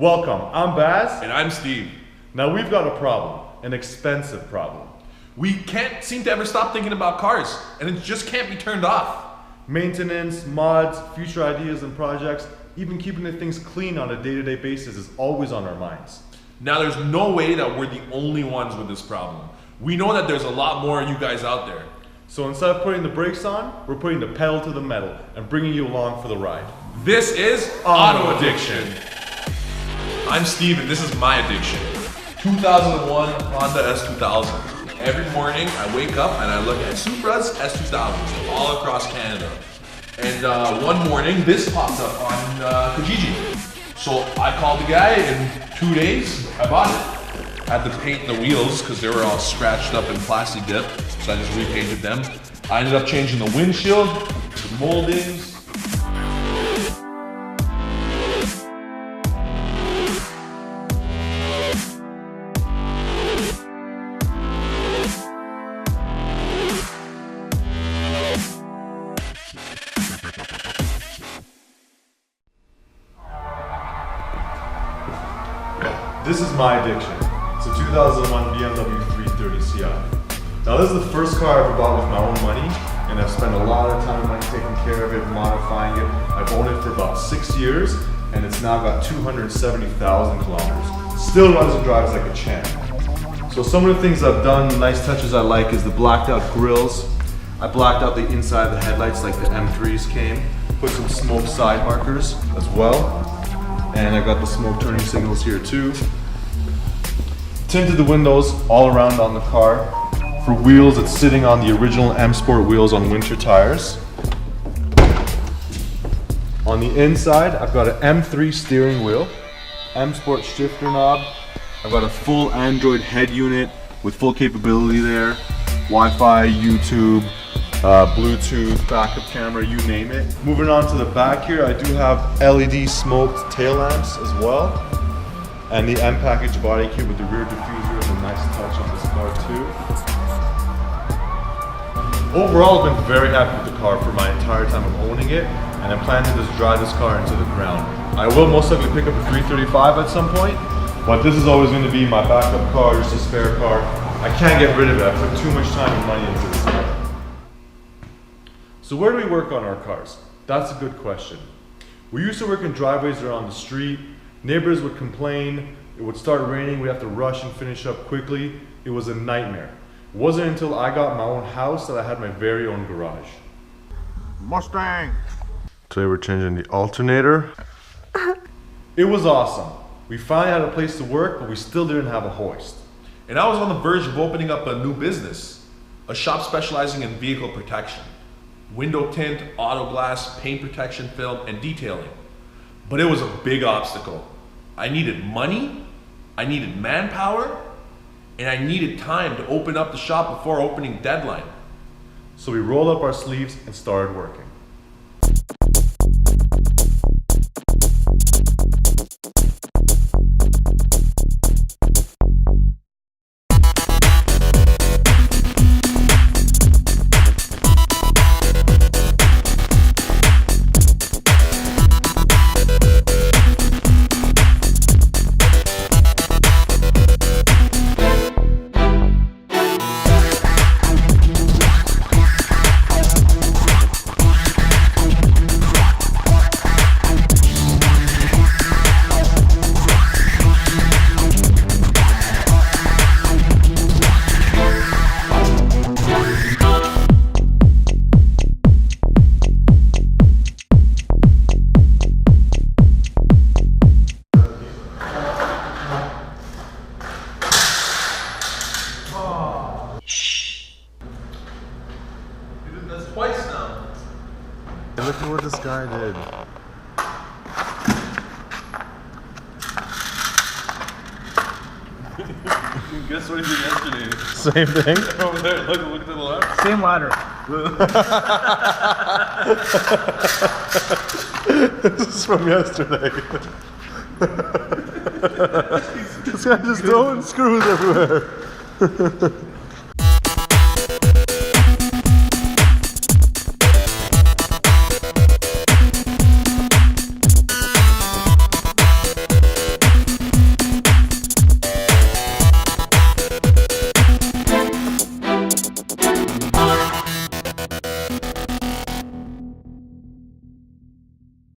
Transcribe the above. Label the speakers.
Speaker 1: Welcome, I'm Baz.
Speaker 2: And I'm Steve.
Speaker 1: Now we've got a problem, an expensive problem.
Speaker 2: We can't seem to ever stop thinking about cars, and it just can't be turned off.
Speaker 1: Maintenance, mods, future ideas and projects, even keeping the things clean on a day-to-day basis is always on our minds.
Speaker 2: Now there's no way that we're the only ones with this problem. We know that there's a lot more of you guys out there.
Speaker 1: So instead of putting the brakes on, we're putting the pedal to the metal and bringing you along for the ride.
Speaker 2: This is Auto Addiction. I'm Steve and this is my addiction. 2001 Honda S2000. Every morning I wake up and I look at Supras S2000s all across Canada. And one morning this popped up on Kijiji. So I called the guy, in 2 days I bought it. Had to paint the wheels because they were all scratched up in plastic dip. So I just repainted them. I ended up changing the windshield, the moldings.
Speaker 1: This is my addiction. It's a 2001 BMW 330 Ci. Now this is the first car I ever bought with my own money, and I've spent a lot of time and money taking care of it, modifying it. I've owned it for about 6 years, and it's now got 270,000 kilometers. Still runs and drives like a champ. So some of the things I've done, nice touches I like, is the blacked out grills. I blacked out the inside of the headlights like the M3s came. Put some smoke side markers as well. And I got the smoke turning signals here too. Tinted the windows all around on the car. For wheels, it's sitting on the original M Sport wheels on winter tires. On the inside, I've got an M3 steering wheel, M Sport shifter knob. I've got a full Android head unit with full capability there. Wi-Fi, YouTube, Bluetooth, backup camera, you name it. Moving on to the back here, I do have LED smoked tail lamps as well. And the M package body kit with the rear diffuser is a nice touch on this car too. Overall, I've been very happy with the car for my entire time of owning it, and I plan to just drive this car into the ground. I will most likely pick up a 335 at some point, but this is always going to be my backup car, just a spare car. I can't get rid of it. I put too much time and money into this car. So where do we work on our cars? That's a good question. We used to work in driveways or on the street. Neighbors would complain, it would start raining, we'd have to rush and finish up quickly. It was a nightmare. It wasn't until I got my own house that I had my very own garage.
Speaker 3: Mustang!
Speaker 1: Today we're changing the alternator. It was awesome. We finally had a place to work, but we still didn't have a hoist.
Speaker 2: And I was on the verge of opening up a new business, a shop specializing in vehicle protection. Window tint, AutoBliss, paint protection film, and detailing. But it was a big obstacle. I needed money, I needed manpower, and I needed time to open up the shop before opening deadline.
Speaker 1: So we rolled up our sleeves and started working. Look at what this guy did.
Speaker 2: Guess what he did yesterday?
Speaker 1: Same thing.
Speaker 2: Over there, look to the left.
Speaker 4: Same ladder.
Speaker 1: This is from yesterday. This guy just throwing screws everywhere.